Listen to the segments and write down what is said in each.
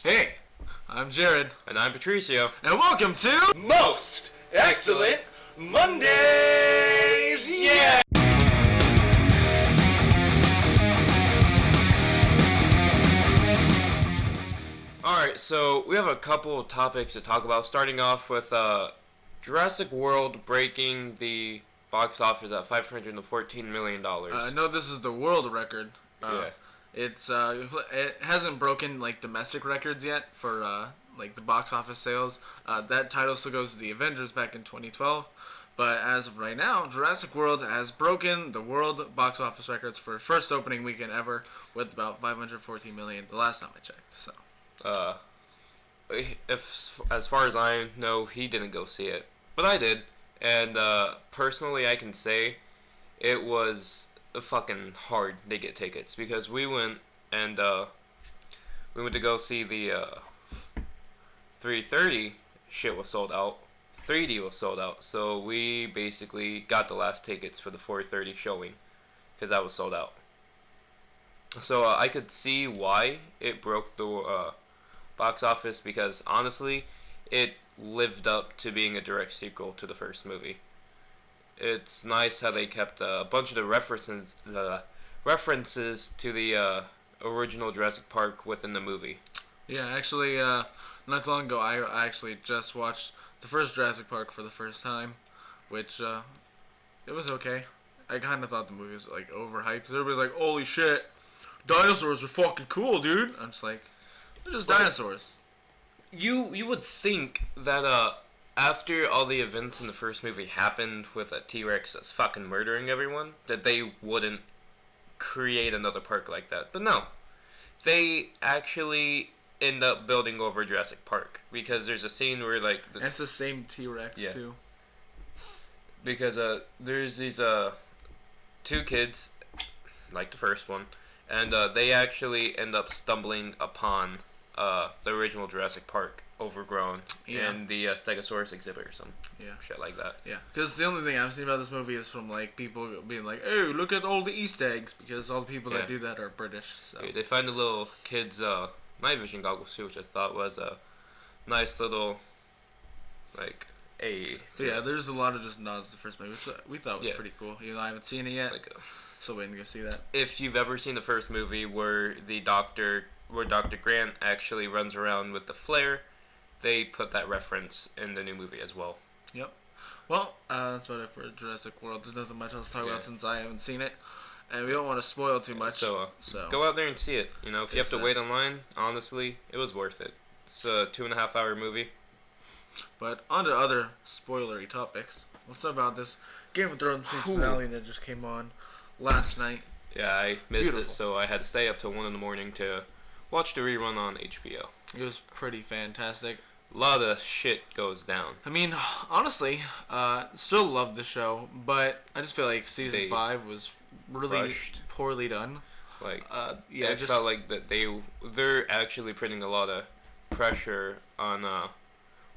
Hey, I'm Jared. And I'm Patricio. And welcome to Most Excellent Mondays! Yeah! Alright, so we have a couple of topics to talk about, starting off with Jurassic World breaking the box office at $514 million. No, this is the world record. Yeah. It hasn't broken like domestic records yet for like the box office sales. That title still goes to the Avengers back in 2012. But as of right now, Jurassic World has broken the world box office records for first opening weekend ever with about $514 million the last time I checked. So, if as far as I know, he didn't go see it, but I did, and personally, I can say it was fucking hard to get tickets because we went to go see the 3:30. Shit was sold out. 3D was sold out, so we basically got the last tickets for the 4:30 showing because that was sold out. So I could see why it broke the box office because honestly, it lived up to being a direct sequel to the first movie. It's nice how they kept a bunch of the references to the original Jurassic Park within the movie. yeah, actually, not too long ago, I actually just watched the first Jurassic Park for the first time, which it was okay. I kind of thought the movie was like overhyped because everybody's like, "Holy shit, dinosaurs are fucking cool, dude!" I'm just like, they're just dinosaurs. You would think that after all the events in the first movie happened with a T-Rex that's fucking murdering everyone, that they wouldn't create another park like that. But no, they actually end up building over Jurassic Park because there's a scene where like It's the same T-Rex too. Because there's these two kids like the first one, and they actually end up stumbling upon the original Jurassic Park overgrown in the Stegosaurus exhibit or some shit like that. Yeah, because the only thing I've seen about this movie is from like people being like, "Hey, look at all the Easter eggs," because all the people that do that are British. So they find the little kids' night vision goggles too, which I thought was a nice little like yeah, there's a lot of just nods to the first movie, which we thought was pretty cool. I haven't seen it yet, so waiting to go see that. If you've ever seen the first movie where Dr. Grant actually runs around with the flare, they put that reference in the new movie as well. Yep. Well, that's about it for Jurassic World. There's nothing much else to talk about since I haven't seen it, and we don't want to spoil too much. So go out there and see it. If you have to wait online, honestly, it was worth it. It's a 2.5-hour movie. But on to other spoilery topics. Let's talk about this Game of Thrones season finale that just came on last night. Yeah, I missed it, so I had to stay up till 1 a.m. to watch the rerun on HBO. It was pretty fantastic. A lot of shit goes down. I mean, honestly, still love the show, but I just feel like season 5 was really poorly done. Like, I felt like that they're actually putting a lot of pressure on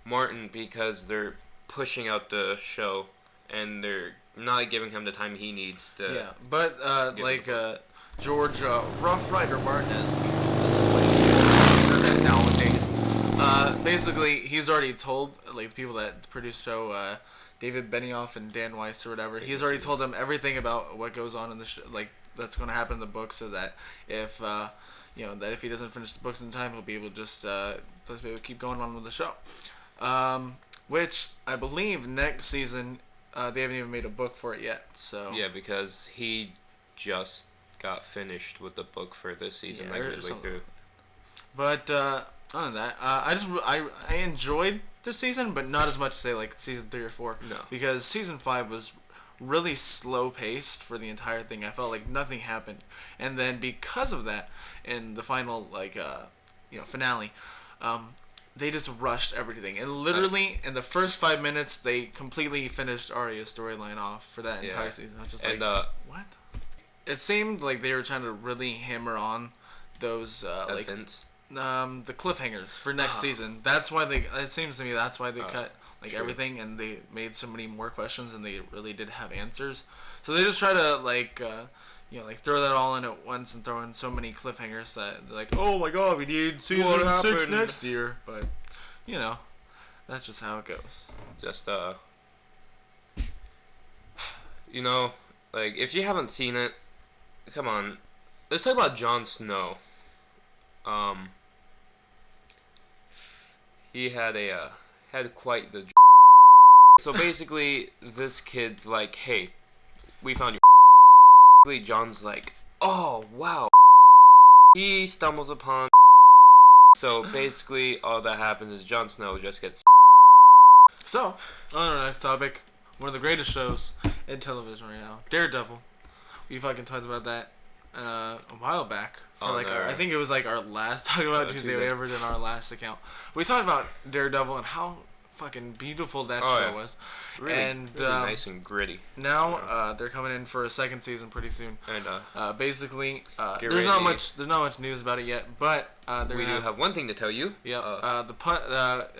Martin because they're pushing out the show and they're not giving him the time he needs to. Yeah, but George Rough Rider Martin, as nowadays. Basically, he's already told like the people that produce the show, David Benioff and Dan Weiss or whatever. He's already told them everything about what goes on in the show, like that's going to happen in the book, so that if if he doesn't finish the books in time, he'll be able to just be able to keep going on with the show. Which I believe next season they haven't even made a book for it yet. So yeah, because he just got finished with the book for this season, like midway through. But other than that, I enjoyed this season, but not as much as say like season 3 or 4. No, because season 5 was really slow paced for the entire thing. I felt like nothing happened, and then because of that, in the final finale, they just rushed everything, and literally in the first 5 minutes, they completely finished Arya's storyline off for that entire season. I was just what? It seemed like they were trying to really hammer on those events. The cliffhangers for next season. That's why it seems to me that's why they cut everything, and they made so many more questions than they really did have answers. So they just try to like throw that all in at once and throw in so many cliffhangers that they're like, oh my god, we need season 6 next year. But that's just how it goes. Just like if you haven't seen it, come on, let's talk about Jon Snow. He had quite the. So basically, this kid's like, hey, we found your. Basically, John's like, oh wow. He stumbles upon. So basically, all that happens is Jon Snow just gets. So, on our next topic, one of the greatest shows in television right now, Daredevil. We fucking talked about that a while back. I think it was like our last talk about Tuesday we ever did our last account. We talked about Daredevil and how fucking beautiful that show was. Really, and really nice and gritty. Now they're coming in for a second season pretty soon. And basically, there's not much news about it yet, but we do have one thing to tell you. Yeah.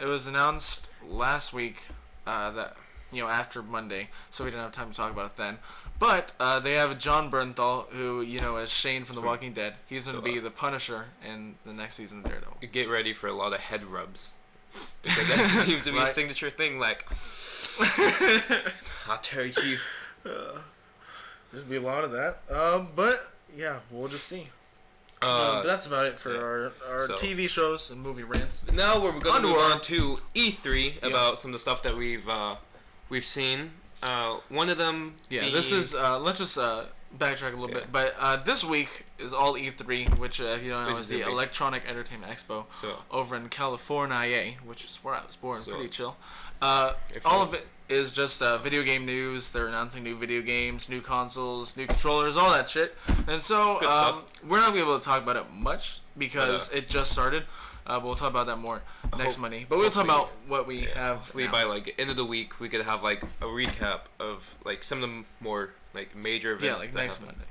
It was announced last week that after Monday, so we didn't have time to talk about it then. But they have John Bernthal, who as Shane from The Walking Dead. He's going to be the Punisher in the next season of Daredevil. Get ready for a lot of head rubs. Because that seems to be a signature thing. Like, I'll tell you. There's be a lot of that. But yeah, we'll just see. But that's about it for our TV shows and movie rants. Now we're going to move on to E3 about some of the stuff that we've seen. One of them. Yeah, this is. Let's just backtrack a little bit. But this week is all E3, which if you don't know is the Electronic Entertainment Expo over in California, which is where I was born. Pretty chill. All of it is just video game news. They're announcing new video games, new consoles, new controllers, all that shit. And so we're not going to be able to talk about it much because it just started. But we'll talk about that more next Monday. But we'll talk about what we have. Hopefully by end of the week we could have a recap of some of the more major events. Yeah, next Monday.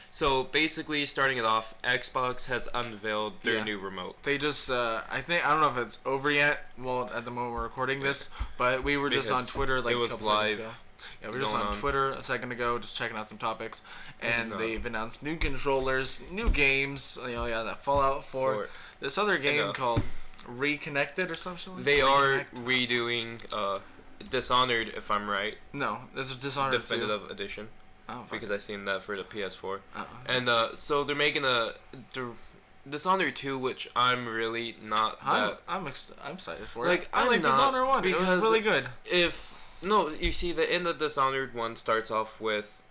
So basically, starting it off, Xbox has unveiled their new remote. They just, I don't know if it's over yet. Well, at the moment we're recording this, but we were just on Twitter it was a couple live. Seconds ago. Yeah, we were just on Twitter a second ago, just checking out some topics, and they've announced new controllers, new games. That Fallout 4. This other game called Reconnected or something. They are redoing Dishonored, if I'm right. No, this is Dishonored Definitive Edition. Oh, because I seen that for the PS4. Oh. And so they're making a Dishonored 2, which I'm really not that. I'm excited for it. I like Dishonored 1 because it was really good. You see, the end of Dishonored 1 starts off with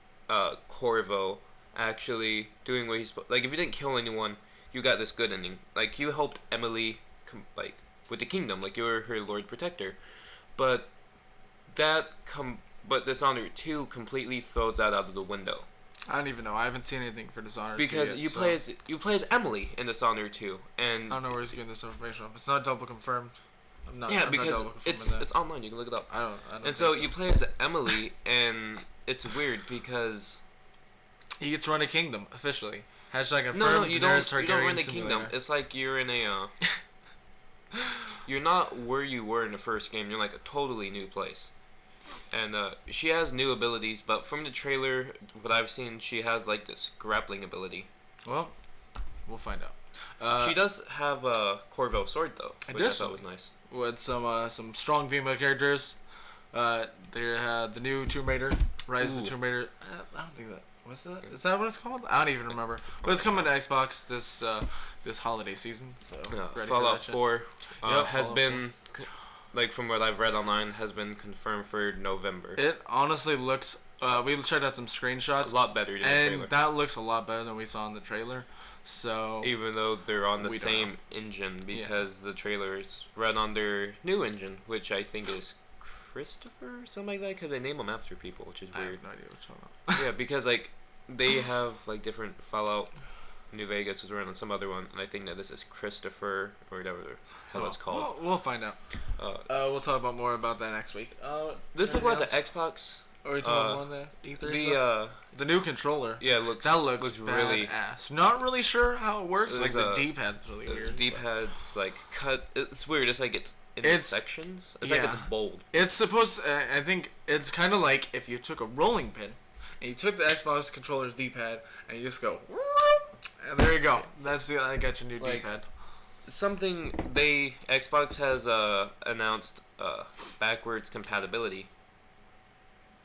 Corvo actually doing what he's supposed. If you didn't kill anyone, you got this good ending. You helped Emily with the kingdom, you were her Lord Protector. But But Dishonored 2 completely throws that out of the window. I don't even know. I haven't seen anything for Dishonored 2 because yet, you play as Emily in Dishonored 2, and I don't know where he's getting this information from. It's not double confirmed. Because it's online. You can look it up. I don't. And so you play as Emily, and it's weird because he gets to run a kingdom officially. #confirmed. No, you don't run a kingdom. It's like you're in a. You're not where you were in the first game. You're a totally new place. And she has new abilities, but from the trailer, what I've seen, she has this grappling ability. Well, we'll find out. She does have a Corvo sword though, which I thought was nice. With some strong female characters. There the new Tomb Raider, Rise of the Tomb Raider. I don't think that was that. Is that what it's called? I don't even remember. But it's coming to Xbox this holiday season. So Fallout 4 has been. From what I've read online, has been confirmed for November. It honestly looks. We checked out some screenshots. A lot better than the trailer. And that looks a lot better than we saw in the trailer. So even though they're on the same engine, because the trailer is run on their new engine, which I think is Christopher, something like that, because they name them after people, which is weird. I have no idea what you're talking about. Yeah, because they have different Fallout. New Vegas was running some other one, and I think that this is Christopher or whatever the hell it's called. We'll find out. We'll talk about more about that next week. Let's talk about the Xbox. Are we talking about the E3 the new controller. Yeah, that looks really ass. Not really sure how it works. The D-pad's really weird. The D-pad's cut. It's weird. It's it's in sections. It's it's bold. It's supposed. I think it's kind of like if you took a rolling pin and you took the Xbox controller's D-pad, and you just go, whoop, and there you go. I got your new D-pad. Something Xbox has announced backwards compatibility.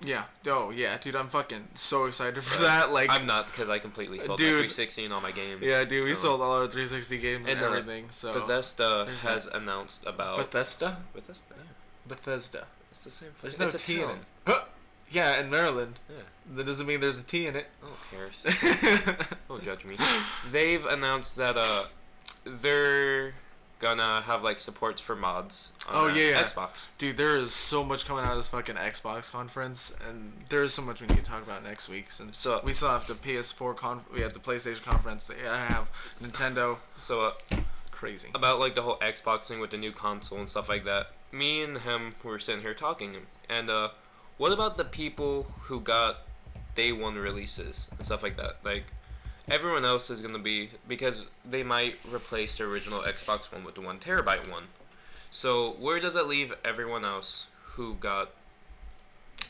Yeah. Oh, yeah, dude. I'm fucking so excited for that. Like, I'm not, because I completely sold my 360 and all my games. Yeah, dude. We sold all our 360 games and everything. So Bethesda has announced about Bethesda. Bethesda. Yeah. Bethesda. It's the same. There's no T in it. Yeah, in Maryland. Yeah. That doesn't mean there's a T in it. Oh, who cares? Don't judge me. They've announced that they're gonna have like supports for mods on Xbox. Dude, there is so much coming out of this fucking Xbox conference, and there is so much we need to talk about next week. Since we still have the PS4 we have the PlayStation conference. I have Nintendo. So crazy about like the whole Xbox thing with the new console and stuff like that. Me and him were sitting here talking, and what about the people who got day one releases and stuff like that? Like, everyone else is gonna be, because they might replace the original Xbox One with the 1 terabyte one. So where does that leave everyone else who got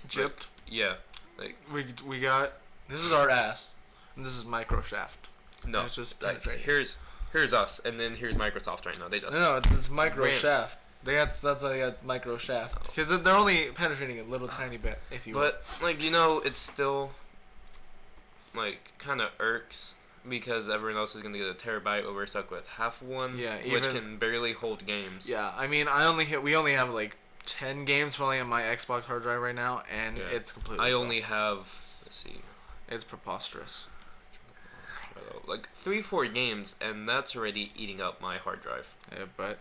gypped? Like, yeah, like we got, this is our ass, and this is Microshaft. No, it's just like, here's us, and then here's Microsoft right now. They just it's Microshaft. That's why they got Microshaft, because they're only penetrating a little tiny bit, if you will. But like, it's still like kind of irks, because everyone else is gonna get a terabyte, but we're stuck with half one, which can barely hold games. Yeah, I mean, we only have like 10 games probably on my Xbox hard drive right now, and it's completely full. Only have, let's see, it's preposterous, like 3-4 games, and that's already eating up my hard drive. Yeah, but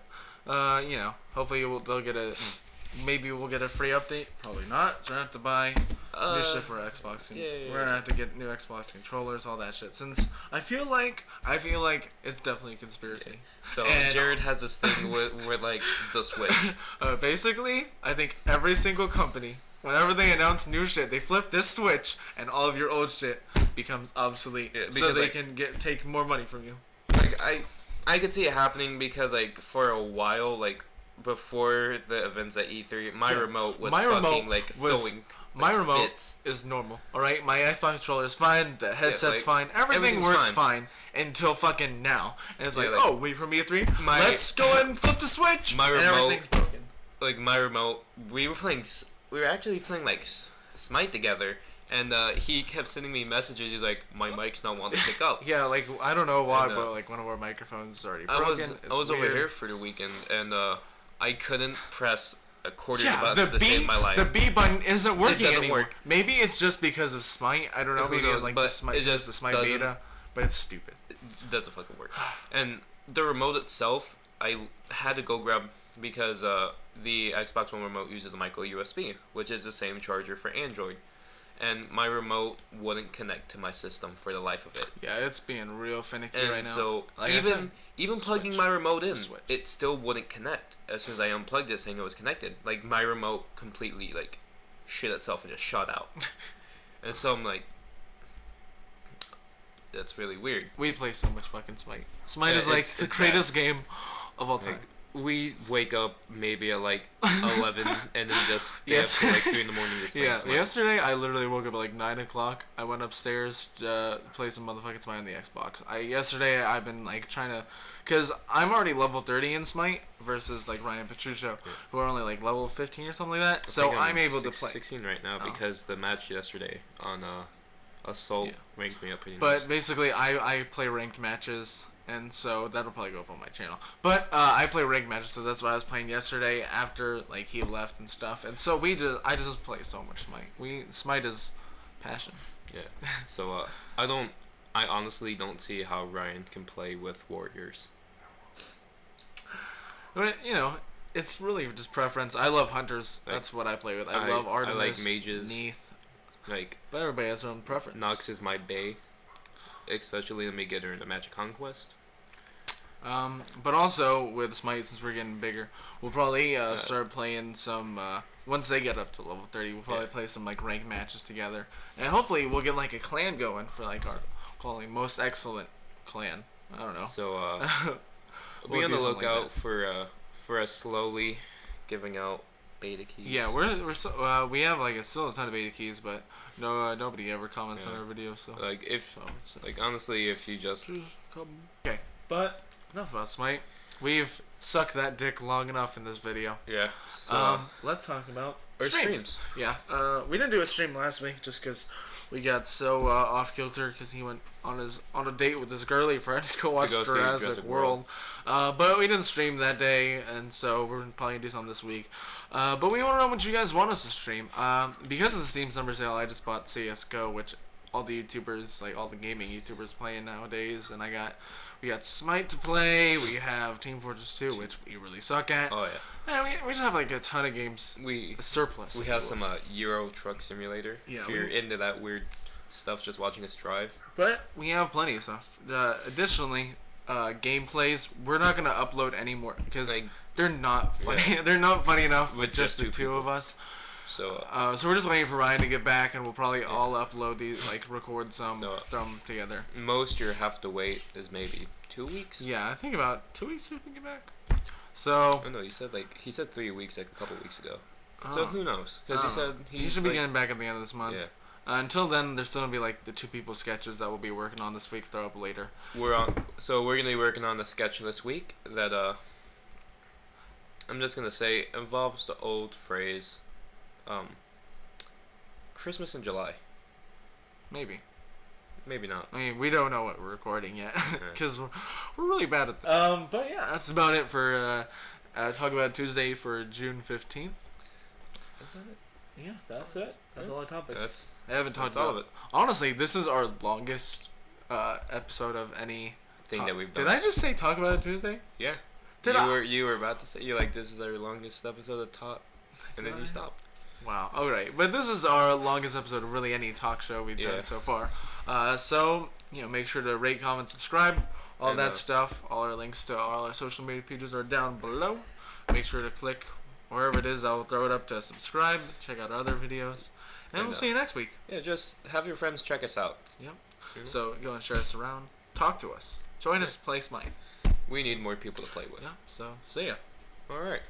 hopefully maybe we'll get a free update. Probably not. So we're gonna have to buy new shit for Xbox. We're gonna have to get new Xbox controllers, all that shit. Since I feel like it's definitely a conspiracy. Yeah. So Jared has this thing with like the Switch. Basically, I think every single company, whenever they announce new shit, they flip this switch, and all of your old shit becomes obsolete. Yeah, so they can take more money from you. Like I could see it happening, because like for a while, like before the events at E3, my remote was throwing my remote fits. Is normal. All right, my Xbox controller is fine. The headset's fine. Everything works fine until fucking now. And it's wait for me at 3. Let's go ahead and flip the switch. My remote, and everything's broken. Like my remote, we were actually playing like Smite together. And he kept sending me messages. He's like, my mic's not wanting to pick up. Yeah, like, I don't know why, but like one of our microphones is already broken. I was over here for the weekend, and I couldn't press a quarter of the buttons to save my life. The B button isn't working anymore. Maybe it's just because of Smite. I don't know. Maybe like the Smite beta, but it's stupid. It doesn't fucking work. And the remote itself, I had to go grab, because the Xbox One remote uses a micro USB, which is the same charger for Android. And my remote wouldn't connect to my system for the life of it. Yeah, it's being real finicky right now. So like even plugging my remote in, it still wouldn't connect. As soon as I unplugged it, saying it was connected, like my remote completely like shit itself and just shut out. And so I'm like, that's really weird. We play so much fucking Smite. Smite is like the greatest game of all time. Like, we wake up maybe at like 11 and then just stay up till like 3 in the morning just playing Smite. Yesterday I literally woke up at like 9 o'clock. I went upstairs to play some motherfucking Smite on the Xbox. Yesterday I've been like trying to, because I'm already level 30 in Smite versus like Ryan and Patricio, who are only like level 15 or something like that. So I'm able to play 16 right now because the match yesterday on Assault ranked me up pretty nice. But basically I play ranked matches, and so that'll probably go up on my channel. But I play ranked matches, so that's what I was playing yesterday after like he left and stuff. And so I just play so much Smite. Smite is passion. Yeah. So I honestly don't see how Ryan can play with warriors. But it's really just preference. I love hunters. That's what I play with. I love Artemis. I like mages. Neith. But everybody has their own preference. Nox is my bae, especially when we get her into Magic Conquest. But also with Smite, since we're getting bigger, we'll probably start playing some. Once they get up to level 30, we'll probably play some like ranked matches together, and hopefully we'll get like a clan going for like our calling most excellent clan. I don't know. So be on the lookout for us slowly giving out beta keys. Yeah, we have like still a ton of beta keys, but nobody ever comments on our videos. So like honestly, if you just okay, but enough about Smite. We've sucked that dick long enough in this video. Yeah. So, let's talk about our streams. Yeah. We didn't do a stream last week just because we got so off kilter because he went on a date with his girly friend to go watch Jurassic World. But we didn't stream that day, and so we're probably gonna do something this week. But we want to know what you guys want us to stream. Because of the Steam Summer Sale, I just bought CS:GO, which all the YouTubers, like all the gaming YouTubers, playing nowadays, and we got Smite to play. We have Team Fortress 2, which we really suck at. Oh yeah. And we just have like a ton of games. Surplus. We have some Euro Truck Simulator. Yeah. If you're into that weird stuff, just watching us drive. But we have plenty of stuff. Additionally, gameplays. We're not gonna upload anymore because they're not funny. Yeah. They're not funny enough with just the two of us. So we're just waiting for Ryan to get back, and we'll probably all upload these, like record some, throw them together. Most you have to wait is maybe 2 weeks. Yeah, I think about 2 weeks to get back. So. Oh no, he said 3 weeks like a couple weeks ago. So who knows? Because he said he should be getting back at the end of this month. Yeah. Until then, there's still gonna be like the 2 people sketches that we'll be working on this week. Throw up later. We're gonna be working on the sketch this week that I'm just gonna say involves the old phrase, Christmas in July. Maybe not. I mean, we don't know what we're recording yet because we're really bad at that. But yeah, that's about it for Talk About Tuesday for June 15th. Is that it? Yeah, that's it. That's all our topics. I haven't talked about all of it. Honestly, this is our longest episode of any thing that we've done. Did I just say Talk About It Tuesday? Yeah. You were about to say, you're like, this is our longest episode of Talk, and then you stopped. Wow. All right, but this is our longest episode of really any talk show we've done so far. So make sure to rate, comment, subscribe, all that stuff. All our links to all our social media pages are down below. Make sure to click wherever it is. I'll throw it up to subscribe. Check out our other videos, and we'll see you next week. Yeah, just have your friends check us out. Yep. So go and share us around. Talk to us. Join us. Play Smite. We need more people to play with. Yeah. So see ya. All right.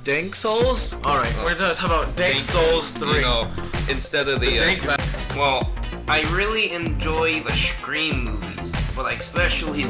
Dank Souls? Alright, we're gonna talk about Dank Souls 3. Instead of the well, I really enjoy the Scream movies, but especially